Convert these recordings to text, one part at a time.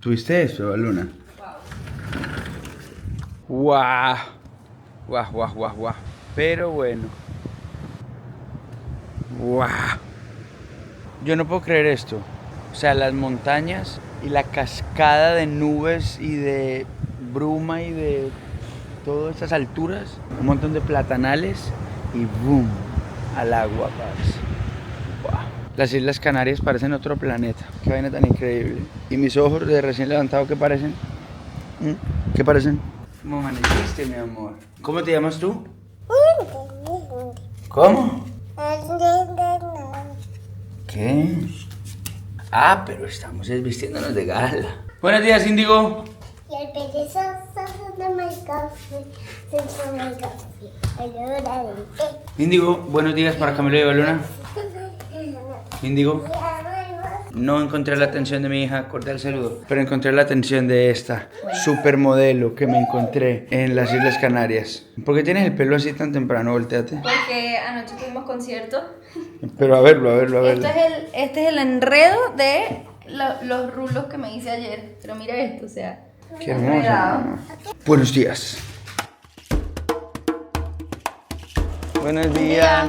¿Tuviste eso, Luna? Wow. Guau, guau, guau, guau. Pero bueno. Wow. Yo no puedo creer esto. O sea, las montañas y la cascada de nubes y de bruma y de todas esas alturas. Un montón de platanales y boom, al agua, parce. Wow. Las Islas Canarias parecen otro planeta. Qué vaina tan increíble. Y mis ojos de recién levantado, ¿qué parecen? ¿Qué parecen? ¿Cómo amaneciste, mi amor? ¿Cómo te llamas tú? ¿Cómo? ¿Qué? Ah, pero estamos vistiéndonos de gala. Buenos días, Índigo. Y el perezoso de my coffee, se toma el café, a la hora del té. Índigo, buenos días para Camilo y Baluna. Índigo. No encontré la atención de mi hija, cordial saludo, pero encontré la atención de esta supermodelo que me encontré en las Islas Canarias. ¿Por qué tienes el pelo así tan temprano? Volteate. Porque anoche tuvimos concierto. Pero a verlo, a verlo, a verlo. Este es el enredo de los rulos que me hice ayer. Pero mira esto, o sea. Qué hermoso. enredado. Buenos días. Buenos días.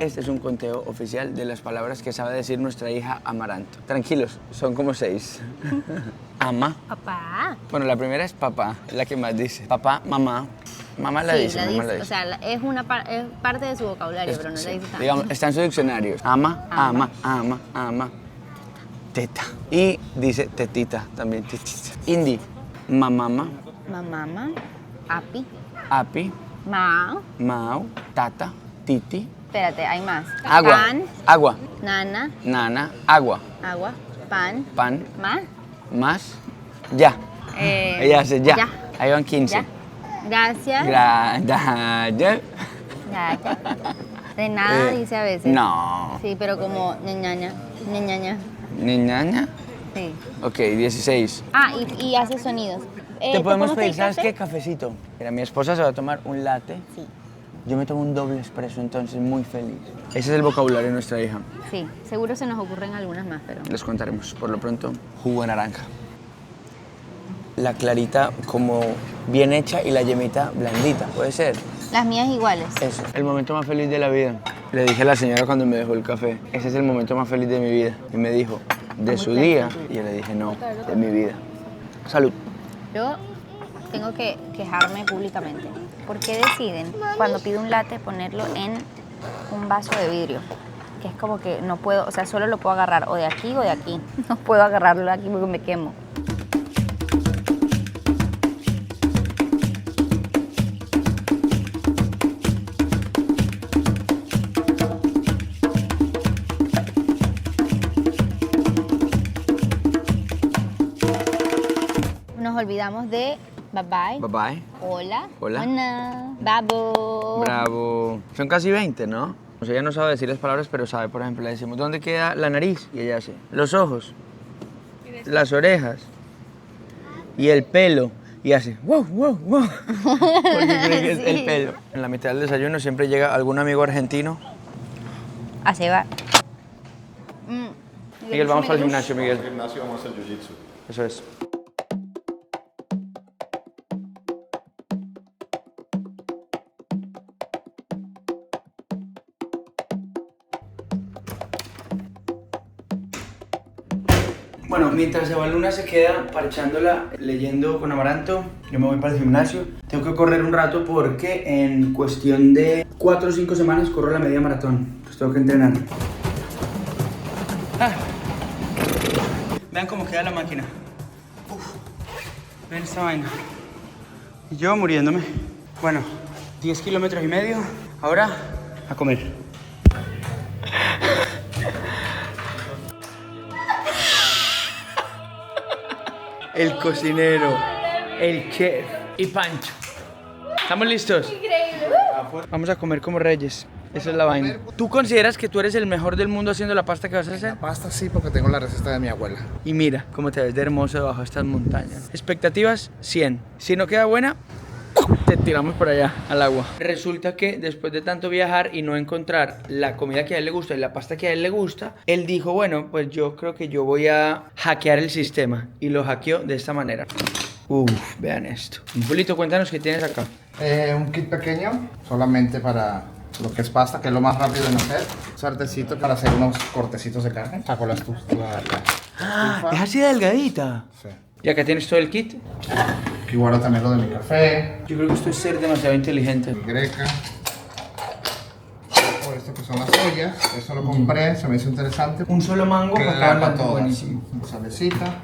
Este es un conteo oficial de las palabras que sabe decir nuestra hija Amaranto. Tranquilos, son como 6. Ama. Papá. Bueno, la primera es papá, es la que más dice. Papá, mamá. Mamá la dice, mamá la dice. O sea, es parte de su vocabulario, pero no la dice tanto. Digamos, está en sus diccionarios. Ama, ama, ama, ama. Teta. Y dice tetita también, tetita. Indi, mamama. Mamama, api, Api, mao. mau, tata, titi. Espérate, hay más. Agua. Pan, Agua. nana, Nana. Agua. agua, pan, Pan. más. Más. Ya. Ella hace ya. Ahí van 15. Ya. Gracias. Ya. Gracias. De nada dice a veces. No. Sí, pero como ñañaña, ñañaña. Niñaña. Sí. Ok, 16. Ah, y hace sonidos. Te podemos ¿cómo se pedir, dice ¿sabes café? qué? Cafecito. Mira, mi esposa se va a tomar un latte. Sí. Yo me tomo un doble expreso, entonces muy feliz. Ese es el vocabulario de nuestra hija. Sí, seguro se nos ocurren algunas más, pero... Les contaremos. Por lo pronto, jugo de naranja. La clarita como bien hecha y la yemita blandita, ¿puede ser? Las mías iguales. Eso, el momento más feliz de la vida. Le dije a la señora cuando me dejó el café, ese es el momento más feliz de mi vida. Y me dijo, ¿de su día? Y yo le dije, no, de mi vida. Salud. Yo tengo que quejarme públicamente. ¿Por qué deciden, cuando pido un latte, ponerlo en un vaso de vidrio? Que es como que no puedo, o sea, solo lo puedo agarrar o de aquí o de aquí. No puedo agarrarlo de aquí porque me quemo. Nos olvidamos de bye bye. Bye bye. Hola. Hola. Buena. Bravo. Bravo. Son casi 20, ¿no? O sea, ella no sabe decir las palabras, pero sabe, por ejemplo, le decimos, ¿dónde queda la nariz? Y ella hace, los ojos, las orejas y el pelo. Y hace, wow, wow, wow. Porque cree que es Sí. el pelo. En la mitad del desayuno siempre llega algún amigo argentino. Así va. Miguel, vamos al gimnasio, Miguel. Al gimnasio vamos a hacer jiu-jitsu. Eso es. Bueno, mientras Evaluna se queda parchándola, leyendo con Amaranto, yo me voy para el gimnasio. Tengo que correr un rato porque en cuestión de 4 o 5 semanas corro la media maratón. Pues tengo que entrenar. Vean cómo queda la máquina. Uf. Ven esta vaina. Y yo muriéndome. Bueno, 10 kilómetros y medio. Ahora, a comer. El cocinero, el chef y Pancho. ¿Estamos listos? Increíble. Vamos a comer como reyes. Esa es la vaina. ¿Tú consideras que tú eres el mejor del mundo haciendo la pasta que vas a hacer? La pasta sí, porque tengo la receta de mi abuela. Y mira cómo te ves de hermoso debajo de estas montañas. Expectativas, 100. Si no queda buena, te tiramos por allá al agua. Resulta que después de tanto viajar y no encontrar la comida que a él le gusta y la pasta que a él le gusta, él dijo, bueno, pues yo creo que yo voy a hackear el sistema. Y lo hackeó de esta manera. Uf, vean esto. Julito, cuéntanos qué tienes acá. Un kit pequeño, solamente para lo que es pasta, que es lo más rápido en hacer. Un sartencito para hacer unos cortecitos de carne. Saco la estufa. Es así delgadita. Sí. Y acá tienes todo el kit. Aquí guardo también lo de mi café, Yo creo que esto es ser demasiado inteligente. mi greca. Por esto que son las ollas. Eso lo compré, se me hizo interesante. Un solo mango para cada Claro, plato. todas. Buenísimo. Salecita.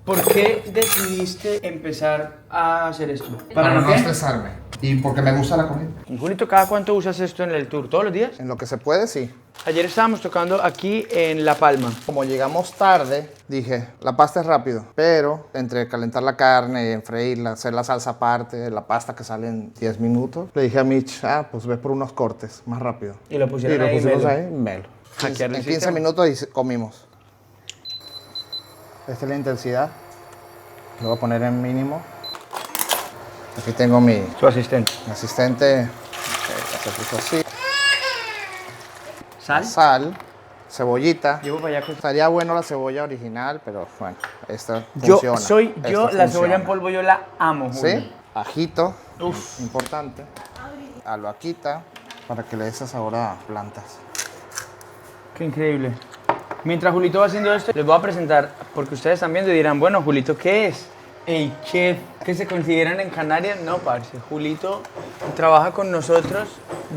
¿Por qué decidiste empezar a hacer esto? Para no qué? estresarme. Y porque me gusta la comida. Julito, ¿cada cuánto usas esto en el tour? ¿Todos los días? En lo que se puede, sí. Ayer estábamos tocando aquí en La Palma. Como llegamos tarde, dije, la pasta es rápido, pero entre calentar la carne, enfreírla, hacer la salsa aparte, la pasta que sale en 10 minutos, le dije a Mitch, pues ve por unos cortes, más rápido. Y lo pusieron Y lo ahí, pusimos melo. ahí, melo. Hackear el En 15 sistema. minutos y comimos. Esta es la intensidad. Lo voy a poner en mínimo. Aquí tengo mi Su asistente. asistente, se puso así. ¿Sal? Sal, cebollita. Llevo para allá. Estaría bueno la cebolla original, pero bueno, esta Yo funciona. yo Esta la cebolla en funciona. polvo yo la amo, Julio. ¿Sí? Ajito, Uf. importante. Albahaquita, para que le dé ese sabor a plantas. Qué increíble. Mientras Julito va haciendo esto, les voy a presentar, porque ustedes están viendo y dirán, bueno, Julito, ¿qué es? El chef que se consideran en Canarias. No, parce. Julito trabaja con nosotros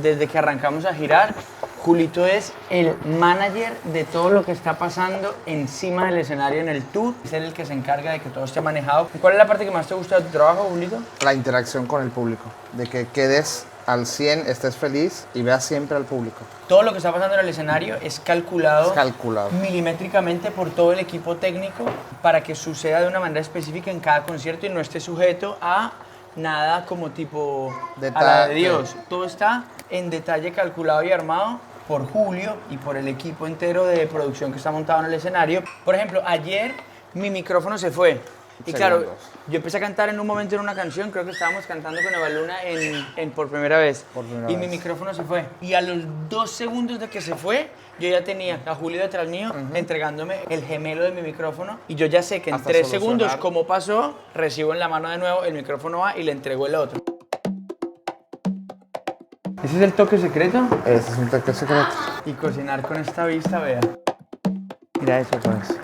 desde que arrancamos a girar. Julito es el manager de todo lo que está pasando encima del escenario en el tour. Es él el que se encarga de que todo esté manejado. ¿Cuál es la parte que más te gusta de tu trabajo, Julito? La interacción con el público, de que quedes al 100, estés feliz y veas siempre al público. Todo lo que está pasando en el escenario es calculado, Es calculado. milimétricamente por todo el equipo técnico para que suceda de una manera específica en cada concierto y no esté sujeto a nada como tipo a la de Detalle. Dios. Todo está en detalle calculado y armado por Julio y por el equipo entero de producción que está montado en el escenario. Por ejemplo, ayer mi micrófono se fue. Y claro, Segundos. yo empecé a cantar en un momento en una canción, creo que estábamos cantando con Eva Luna por primera vez. Por primera y mi vez. micrófono se fue. Y a los 2 segundos de que se fue, yo ya tenía a Julio detrás mío entregándome el gemelo de mi micrófono. Y yo ya sé que en Hasta 3 solucionar. segundos, como pasó, recibo en la mano de nuevo, el micrófono va y le entrego el otro. ¿Ese es el toque secreto? Ese es un toque secreto. Y cocinar con esta vista, vea. Mira eso, pues.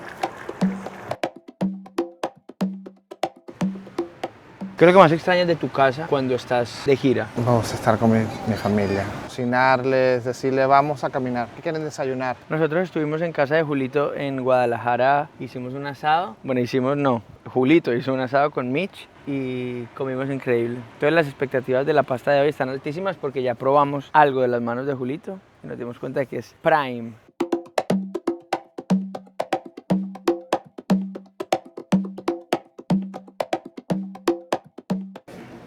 ¿Qué es lo que más extrañas de tu casa cuando estás de gira? Vamos a estar con mi familia. Cocinarles, decirle, vamos a caminar. ¿Qué quieren desayunar? Nosotros estuvimos en casa de Julito en Guadalajara, hicimos un asado. Bueno, Julito hizo un asado con Mitch y comimos increíble. Entonces las expectativas de la pasta de hoy están altísimas porque ya probamos algo de las manos de Julito y nos dimos cuenta de que es prime.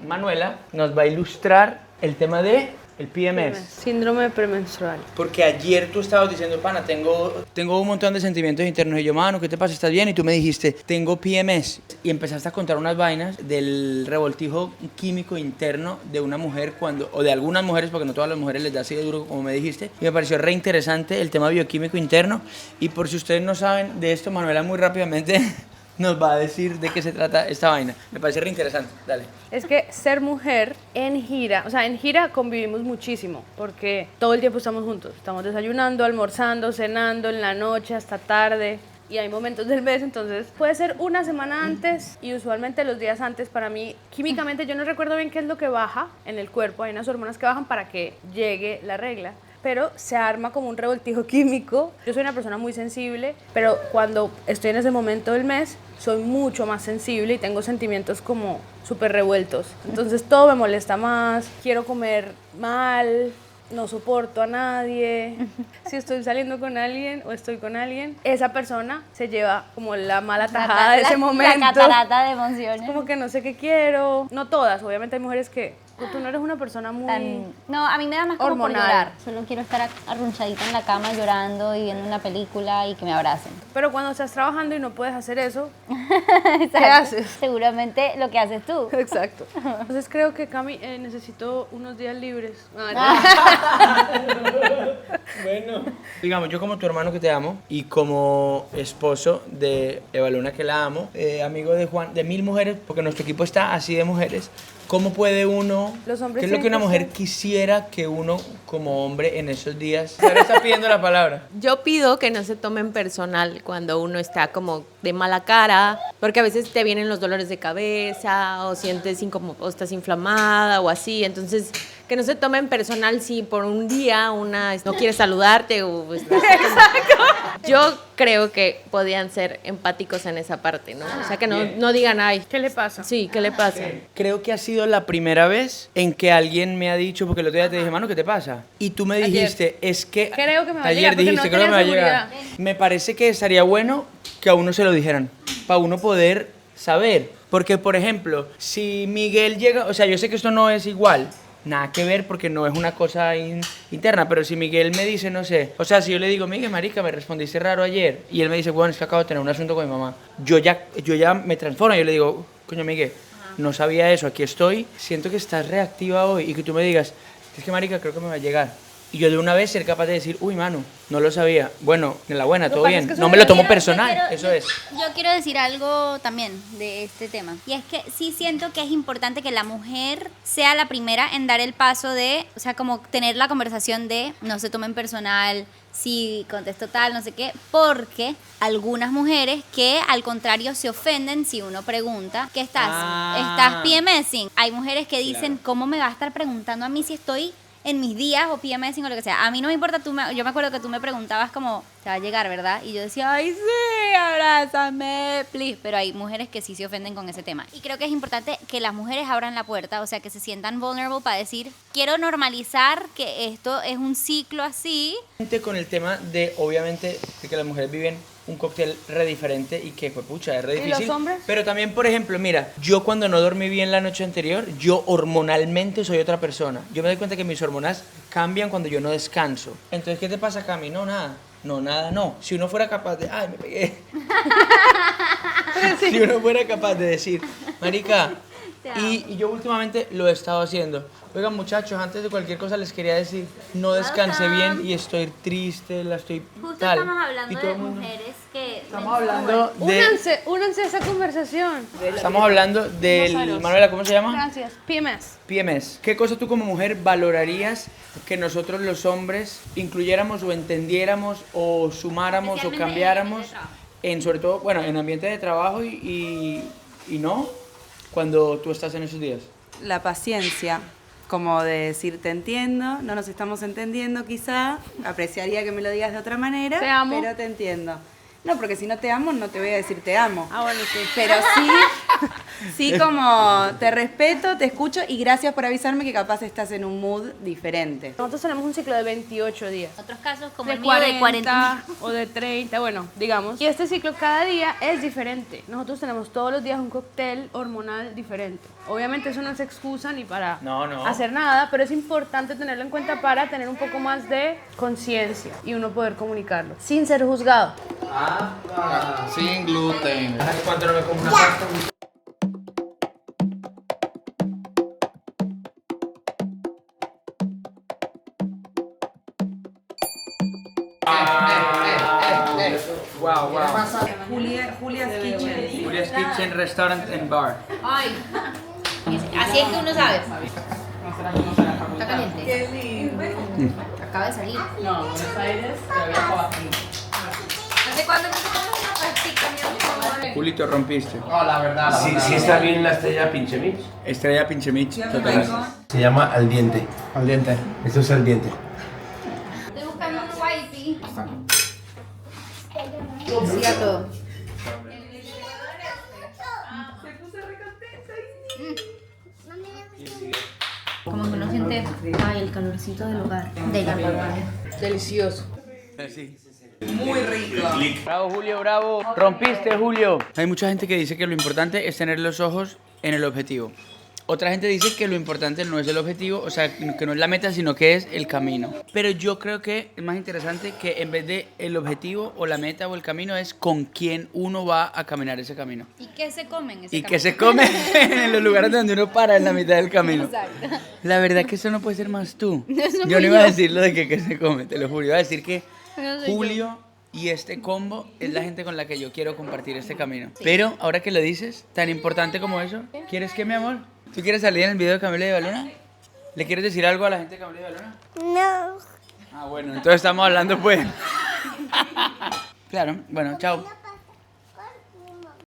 Manuela nos va a ilustrar el tema de el PMS. Síndrome premenstrual. Porque ayer tú estabas diciendo, pana, tengo un montón de sentimientos internos. Y yo, mano, ¿qué te pasa? ¿Estás bien? Y tú me dijiste, tengo PMS. Y empezaste a contar unas vainas del revoltijo químico interno de una mujer o de algunas mujeres, porque no todas las mujeres les da así de duro como me dijiste. Y me pareció re interesante el tema bioquímico interno. Y por si ustedes no saben de esto, Manuela muy rápidamente nos va a decir de qué se trata esta vaina. Me parece re interesante. Dale. Es que ser mujer en gira, o sea, en gira convivimos muchísimo porque todo el tiempo estamos juntos. Estamos desayunando, almorzando, cenando en la noche hasta tarde. Y hay momentos del mes, entonces puede ser una semana antes y usualmente los días antes para mí, químicamente yo no recuerdo bien qué es lo que baja en el cuerpo. Hay unas hormonas que bajan para que llegue la regla. Pero se arma como un revoltijo químico. Yo soy una persona muy sensible, pero cuando estoy en ese momento del mes, soy mucho más sensible y tengo sentimientos como súper revueltos. Entonces todo me molesta más, quiero comer mal, no soporto a nadie. Si estoy saliendo con alguien o estoy con alguien, esa persona se lleva como la mala tajada de ese momento. La catarata de emociones. Como que no sé qué quiero. No todas, obviamente hay mujeres que Tú no eres una persona muy... No, a mí me da más como por hormonal. llorar. Solo quiero estar arrunchadita en la cama llorando y viendo una película y que me abracen. Pero cuando estás trabajando y no puedes hacer eso, Exacto. haces? Seguramente lo que haces tú. exacto. Entonces creo que Cami, necesito unos días libres. Bueno. Digamos, yo como tu hermano que te amo y como esposo de Eva Luna que la amo, amigo de Juan, de 1000 mujeres, porque nuestro equipo está así de mujeres, ¿cómo puede uno, Los hombres qué es lo que tienen una que mujer ser- quisiera que uno como hombre en esos días? Ahora está pidiendo la palabra. Yo pido que no se tomen personal cuando uno está como de mala cara, porque a veces te vienen los dolores de cabeza o sientes o estás inflamada o así, entonces que no se tomen personal si por un día una no quiere saludarte o estás Yo creo que podían ser empáticos en esa parte, ¿no? O sea, que no digan, ay, ¿Qué le pasa? sí, ¿qué le pasa? Creo que ha sido la primera vez en que alguien me ha dicho, porque el otro día te dije, mano, ¿qué te pasa? Y tú me dijiste, es que... Creo que me va a ayer llegar, porque dijiste, no creo que me va a tenía llegar. Me parece que estaría bueno que a uno se lo dijeran, para uno poder saber. Porque, por ejemplo, si Miguel llega, o sea, yo sé que esto no es igual, nada que ver porque no es una cosa interna, pero si Miguel me dice, no sé, o sea, si yo le digo, Miguel, marica, me respondiste raro ayer, y él me dice, bueno, es que acabo de tener un asunto con mi mamá, yo ya me transformo, yo le digo, coño, Miguel, no sabía eso, aquí estoy, siento que estás reactiva hoy, y que tú me digas, es que marica, creo que me va a llegar. Y yo de una vez ser capaz de decir, uy, mano, no lo sabía. Bueno, en la buena, todo pasa bien. es que eso No es me lo lo tomo que personal, eso es. Yo quiero decir algo también de este tema. Y es que sí siento que es importante que la mujer sea la primera en dar el paso de, o sea, como tener la conversación de no se tomen personal, si contesto tal, no sé qué, porque algunas mujeres que al contrario se ofenden si uno pregunta, ¿qué estás? ¿Estás PMSing? Hay mujeres que dicen, ¿cómo me va a estar preguntando a mí si estoy en mis días o PMSing o lo que sea? A mí no me importa, yo me acuerdo que tú me preguntabas como, te va a llegar, ¿verdad? Y yo decía, ay, sí, abrázame, please. Pero hay mujeres que sí se ofenden con ese tema. Y creo que es importante que las mujeres abran la puerta, o sea, que se sientan vulnerable para decir, quiero normalizar que esto es un ciclo así. Con el tema de, obviamente, de que las mujeres viven un cóctel re diferente y que, pues, pucha, es re ¿Y los difícil. hombres? Pero también, por ejemplo, mira, yo cuando no dormí bien la noche anterior, yo hormonalmente soy otra persona. Yo me doy cuenta que mis hormonas cambian cuando yo no descanso. Entonces, ¿qué te pasa, Cami? No, nada. No, nada, no. Si uno fuera capaz de... ¡Ay, me pegué! Si uno fuera capaz de decir, marica, y yo últimamente lo he estado haciendo. Oigan, muchachos, antes de cualquier cosa les quería decir, no descansé bien y estoy triste, la estoy Justo tal. estamos hablando Y todo de el mundo- mujeres que... Estamos hablando de... Únanse a esa conversación. Estamos hablando del... Manuela, ¿cómo se llama? Gracias. PMS. PMS. ¿Qué cosa tú como mujer valorarías que nosotros los hombres incluyéramos o entendiéramos o sumáramos o Especialmente en cambiáramos ambiente de trabajo. en, sobre todo, bueno, en ambiente de trabajo y no cuando tú estás en esos días? La paciencia, como de decir te entiendo, no nos estamos entendiendo quizá, apreciaría que me lo digas de otra manera, Te amo. pero te entiendo. No, porque si no te amo, no te voy a decir te amo. Ah, bueno, sí. Pero sí como te respeto, te escucho y gracias por avisarme que capaz estás en un mood diferente. Nosotros tenemos un ciclo de 28 días. Otros casos como De el mío de 40. o de 30, bueno, digamos. Y este ciclo cada día es diferente. Nosotros tenemos todos los días un cóctel hormonal diferente. Obviamente eso no es excusa ni para No. hacer nada, pero es importante tenerlo en cuenta para tener un poco más de conciencia y uno poder comunicarlo sin ser juzgado. Sin gluten. ¿Hace cuánto no me como una pasta? Wow, wow. Julia's Kitchen. Julia's Kitchen Restaurant and Bar. Ay, así es que uno sabe. Está caliente. Qué lindo. Acaba de salir. No, Buenos Aires, ¿hace cuándo no te comes una pastica, mi amor? Julito, rompiste. No, la verdad. Sí está bien la estrella Pinchemich. Estrella Pinchemich, total. Se llama Al Diente. Al diente. Esto es Al Diente. Estoy buscando un wifey. Sí a todo. Como que uno siente, ay, el calorcito del hogar. Delicioso. Bravo, Julio, bravo. Rompiste, Julio. Hay mucha gente que dice que lo importante es tener los ojos en el objetivo. Otra gente dice que lo importante no es el objetivo, o sea, que no es la meta, sino que es el camino. Pero yo creo que es más interesante que en vez de el objetivo o la meta o el camino es con quién uno va a caminar ese camino. ¿Y qué se comen ese Y que se come en los lugares donde uno para en la mitad del camino. Exacto. La verdad que eso no puede ser más tú. Eso Yo no fui iba a yo. decir lo de que se come, te lo juro. Iba a decir que No soy Julio y este combo es la gente con la que yo quiero compartir este camino. Pero ahora que lo dices, tan importante como eso, ¿quieres qué, mi amor? ¿Tú quieres salir en el video de Camila y Baluna? ¿Le quieres decir algo a la gente de Camila y Baluna? No. Ah, bueno, entonces estamos hablando pues. Claro, bueno, chao.